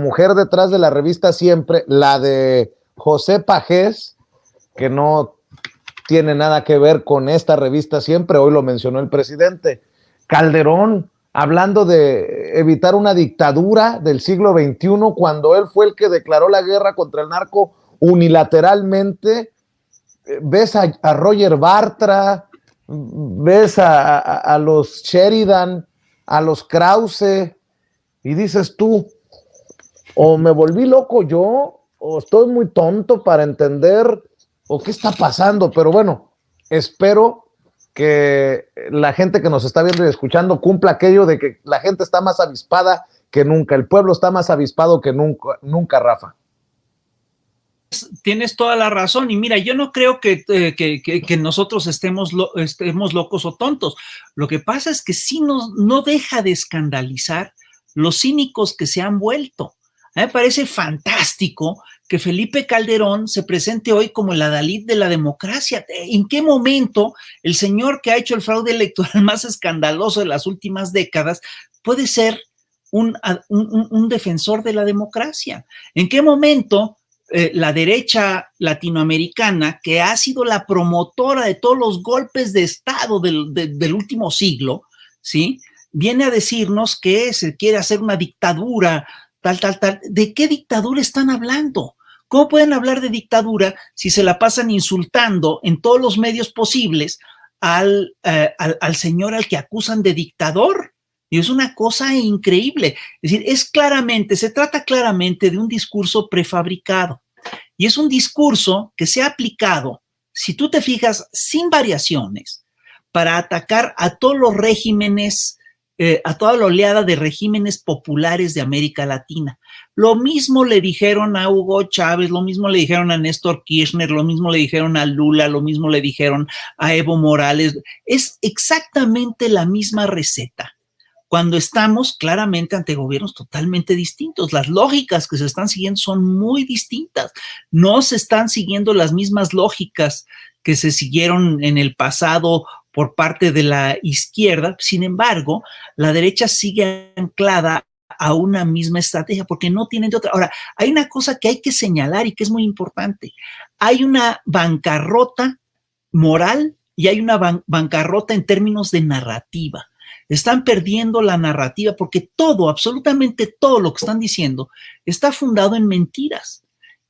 mujer detrás de la revista Siempre, la de José Pajés, que no tiene nada que ver con esta revista Siempre, hoy lo mencionó el presidente. Calderón, hablando de evitar una dictadura del siglo XXI, cuando él fue el que declaró la guerra contra el narco unilateralmente. Ves a Roger Bartra, ves a los Sheridan, a los Krause, y dices tú, o me volví loco yo, o estoy muy tonto para entender, o qué está pasando. Pero bueno, espero que la gente que nos está viendo y escuchando cumpla aquello de que la gente está más avispada que nunca, el pueblo está más avispado que nunca, Rafa. Tienes toda la razón, y mira, yo no creo que nosotros estemos locos o tontos. Lo que pasa es que sí no deja de escandalizar los cínicos que se han vuelto. A mí me parece fantástico que Felipe Calderón se presente hoy como el adalid de la democracia. ¿En qué momento el señor que ha hecho el fraude electoral más escandaloso de las últimas décadas puede ser un defensor de la democracia? ¿En qué momento la derecha latinoamericana, que ha sido la promotora de todos los golpes de Estado del último siglo, ¿sí?, viene a decirnos que se quiere hacer una dictadura, tal? ¿De qué dictadura están hablando? ¿Cómo pueden hablar de dictadura si se la pasan insultando en todos los medios posibles al señor al que acusan de dictador? Y es una cosa increíble. Es decir, se trata claramente de un discurso prefabricado. Y es un discurso que se ha aplicado, si tú te fijas, sin variaciones, para atacar a todos los regímenes, a toda la oleada de regímenes populares de América Latina. Lo mismo le dijeron a Hugo Chávez, lo mismo le dijeron a Néstor Kirchner, lo mismo le dijeron a Lula, lo mismo le dijeron a Evo Morales. Es exactamente la misma receta, cuando estamos claramente ante gobiernos totalmente distintos. Las lógicas que se están siguiendo son muy distintas. No se están siguiendo las mismas lógicas que se siguieron en el pasado por parte de la izquierda. Sin embargo, la derecha sigue anclada a una misma estrategia porque no tienen de otra. Ahora, hay una cosa que hay que señalar y que es muy importante. Hay una bancarrota moral y hay una bancarrota en términos de narrativa. Están perdiendo la narrativa porque todo, absolutamente todo lo que están diciendo está fundado en mentiras.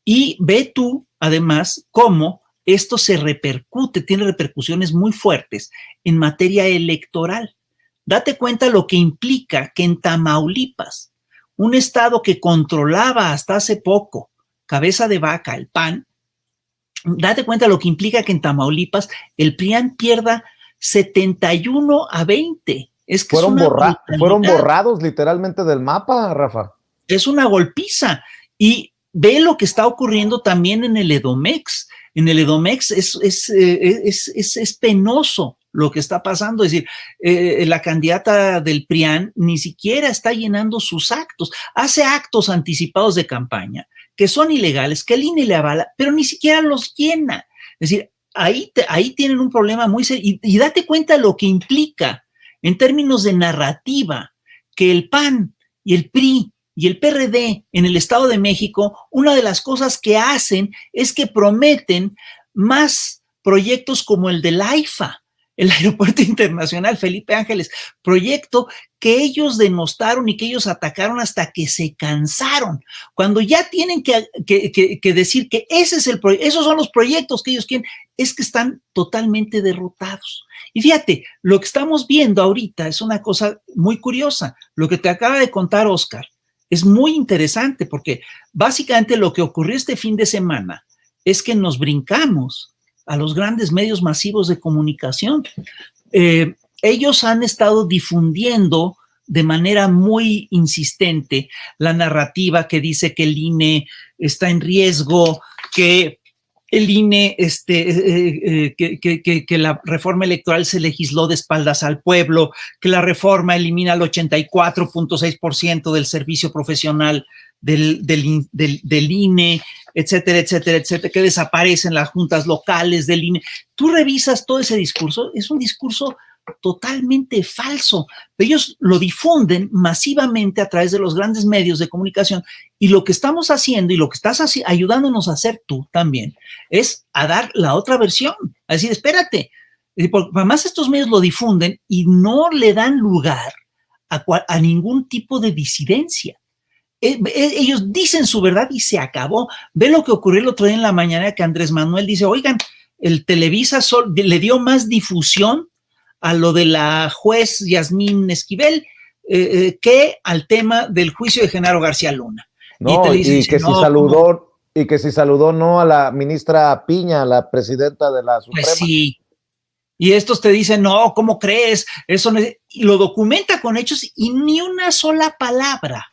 Y ve tú, además, cómo esto se repercute, tiene repercusiones muy fuertes en materia electoral. Date cuenta lo que implica que en Tamaulipas, un estado que controlaba hasta hace poco, cabeza de vaca, el PAN, date cuenta lo que implica que en Tamaulipas el PRIAN pierda 71-20. Es que fueron borrados literalmente del mapa, Rafa. Es una golpiza. Y ve lo que está ocurriendo también en el Edomex. En el Edomex es penoso lo que está pasando. Es decir, la candidata del PRIAN ni siquiera está llenando sus actos. Hace actos anticipados de campaña que son ilegales, que el INE le avala, pero ni siquiera los llena. Es decir, ahí tienen un problema muy serio. Y date cuenta lo que implica en términos de narrativa que el PAN y el PRI y el PRD en el Estado de México, una de las cosas que hacen es que prometen más proyectos como el del AIFA, el Aeropuerto Internacional Felipe Ángeles, proyecto que ellos denostaron y que ellos atacaron hasta que se cansaron. Cuando ya tienen que decir que esos son los proyectos que ellos quieren, es que están totalmente derrotados. Y fíjate, lo que estamos viendo ahorita es una cosa muy curiosa. Lo que te acaba de contar Oscar es muy interesante porque básicamente lo que ocurrió este fin de semana es que nos brincamos a los grandes medios masivos de comunicación. Ellos han estado difundiendo de manera muy insistente la narrativa que dice que el INE está en riesgo, que el INE, que la reforma electoral se legisló de espaldas al pueblo, que la reforma elimina el 84.6% del servicio profesional del INE, etcétera, etcétera, etcétera, que desaparecen las juntas locales del INE. Tú revisas todo ese discurso, es un discurso totalmente falso. Ellos lo difunden masivamente a través de los grandes medios de comunicación y lo que estamos haciendo y lo que estás ayudándonos a hacer tú también es a dar la otra versión, a decir, espérate, porque además estos medios lo difunden y no le dan lugar a ningún tipo de disidencia. Ellos dicen su verdad y se acabó. Ve lo que ocurrió el otro día en la mañana que Andrés Manuel dice, oigan, el Televisa le dio más difusión a lo de la juez Yasmín Esquivel que al tema del juicio de Genaro García Luna. No, y que si saludó no a la ministra Piña, la presidenta de la Suprema. Pues sí. Y estos te dicen, no, ¿cómo crees? Eso no es... Y lo documenta con hechos y ni una sola palabra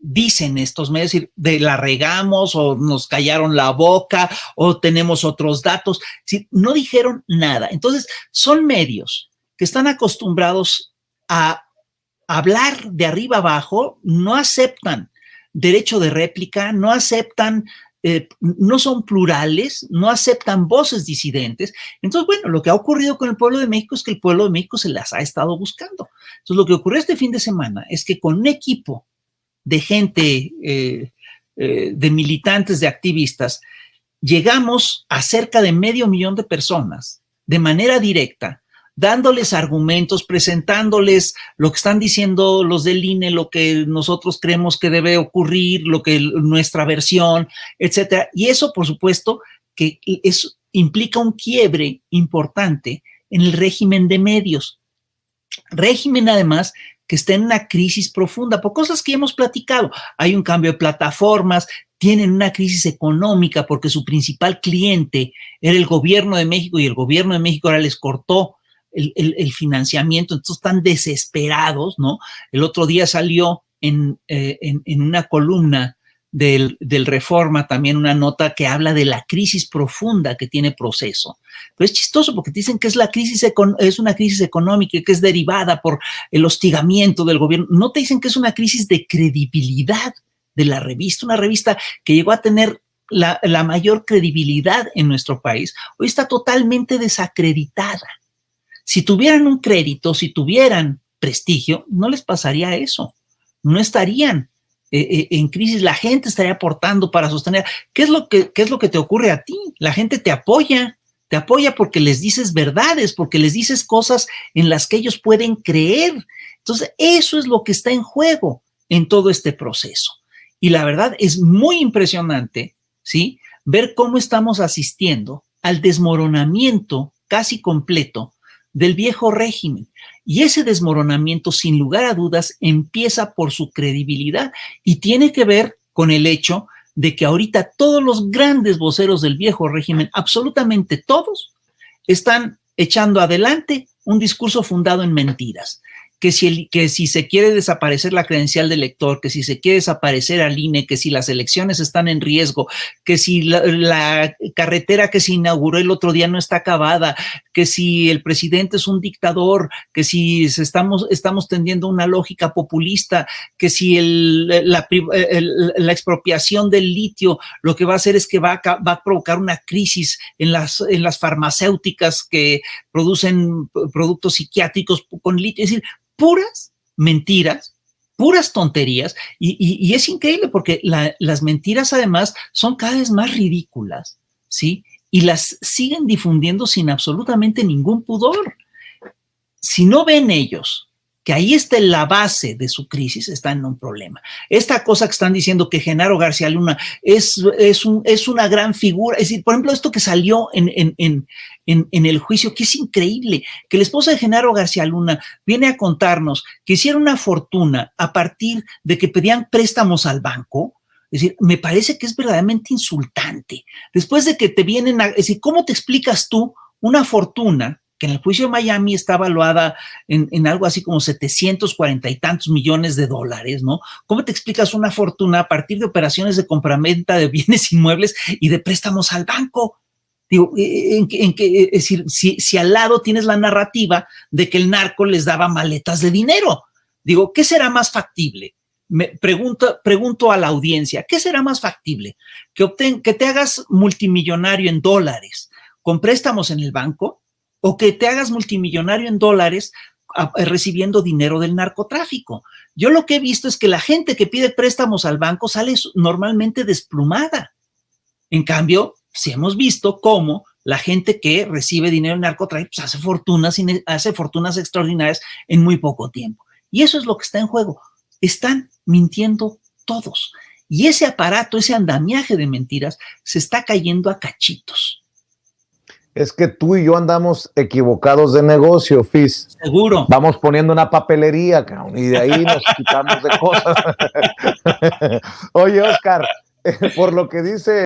dicen estos medios, de la regamos o nos callaron la boca o tenemos otros datos. No dijeron nada. Entonces, son medios que están acostumbrados a hablar de arriba abajo, no aceptan derecho de réplica, no aceptan, no son plurales, no aceptan voces disidentes. Entonces, bueno, lo que ha ocurrido con el pueblo de México es que el pueblo de México se las ha estado buscando. Entonces, lo que ocurrió este fin de semana es que con un equipo de gente, de militantes, de activistas, llegamos a cerca de 500,000 de personas de manera directa, dándoles argumentos, presentándoles lo que están diciendo los del INE, lo que nosotros creemos que debe ocurrir, lo que nuestra versión, etcétera. Y eso, por supuesto, que implica un quiebre importante en el régimen de medios. Régimen, además, que está en una crisis profunda, por cosas que ya hemos platicado. Hay un cambio de plataformas, tienen una crisis económica porque su principal cliente era el gobierno de México y el gobierno de México ahora les cortó el financiamiento, entonces están desesperados, ¿no? El otro día salió en una columna del Reforma también una nota que habla de la crisis profunda que tiene Proceso. Pero es chistoso porque dicen que es una crisis económica y que es derivada por el hostigamiento del gobierno. No te dicen que es una crisis de credibilidad de la revista, una revista que llegó a tener la mayor credibilidad en nuestro país. Hoy está totalmente desacreditada. Si tuvieran un crédito, si tuvieran prestigio, no les pasaría eso. No estarían en crisis, la gente estaría aportando para sostener. ¿Qué es lo que te ocurre a ti? La gente te apoya porque les dices verdades, porque les dices cosas en las que ellos pueden creer. Entonces, eso es lo que está en juego en todo este proceso. Y la verdad es muy impresionante, ¿sí? Ver cómo estamos asistiendo al desmoronamiento casi completo del viejo régimen. Y ese desmoronamiento, sin lugar a dudas, empieza por su credibilidad y tiene que ver con el hecho de que ahorita todos los grandes voceros del viejo régimen, absolutamente todos, están echando adelante un discurso fundado en mentiras. Que si se quiere desaparecer la credencial del elector, que si se quiere desaparecer al INE, que si las elecciones están en riesgo, que si la carretera que se inauguró el otro día no está acabada, que si el presidente es un dictador, que si estamos tendiendo una lógica populista, que si la expropiación del litio lo que va a hacer es que va a provocar una crisis en las farmacéuticas que producen productos psiquiátricos con litio. Es decir, puras mentiras, puras tonterías, y es increíble porque las mentiras además son cada vez más ridículas, ¿sí? Y las siguen difundiendo sin absolutamente ningún pudor. Si no ven ellos que ahí está la base de su crisis, están en un problema. Esta cosa que están diciendo que Genaro García Luna es una gran figura, es decir, por ejemplo, esto que salió en el juicio, que es increíble, que la esposa de Genaro García Luna viene a contarnos que hicieron una fortuna a partir de que pedían préstamos al banco. Es decir, me parece que es verdaderamente insultante. Después de que te vienen es decir, ¿cómo te explicas tú una fortuna que en el juicio de Miami está valuada en algo así como 740 y tantos millones de dólares, ¿no? ¿Cómo te explicas una fortuna a partir de operaciones de compraventa de bienes inmuebles y de préstamos al banco? Digo, es decir, si al lado tienes la narrativa de que el narco les daba maletas de dinero. Digo, ¿qué será más factible? Pregunto a la audiencia, ¿qué será más factible? ¿Que te hagas multimillonario en dólares con préstamos en el banco o que te hagas multimillonario en dólares recibiendo dinero del narcotráfico. Yo lo que he visto es que la gente que pide préstamos al banco sale normalmente desplumada. En cambio, sí hemos visto cómo la gente que recibe dinero del narcotráfico pues hace fortunas extraordinarias en muy poco tiempo. Y eso es lo que está en juego. Están mintiendo todos. Y ese aparato, ese andamiaje de mentiras se está cayendo a cachitos. Es que tú y yo andamos equivocados de negocio, Fis. Seguro. Vamos poniendo una papelería, cabrón, y de ahí nos quitamos de cosas. Oye, Oscar, por lo que dice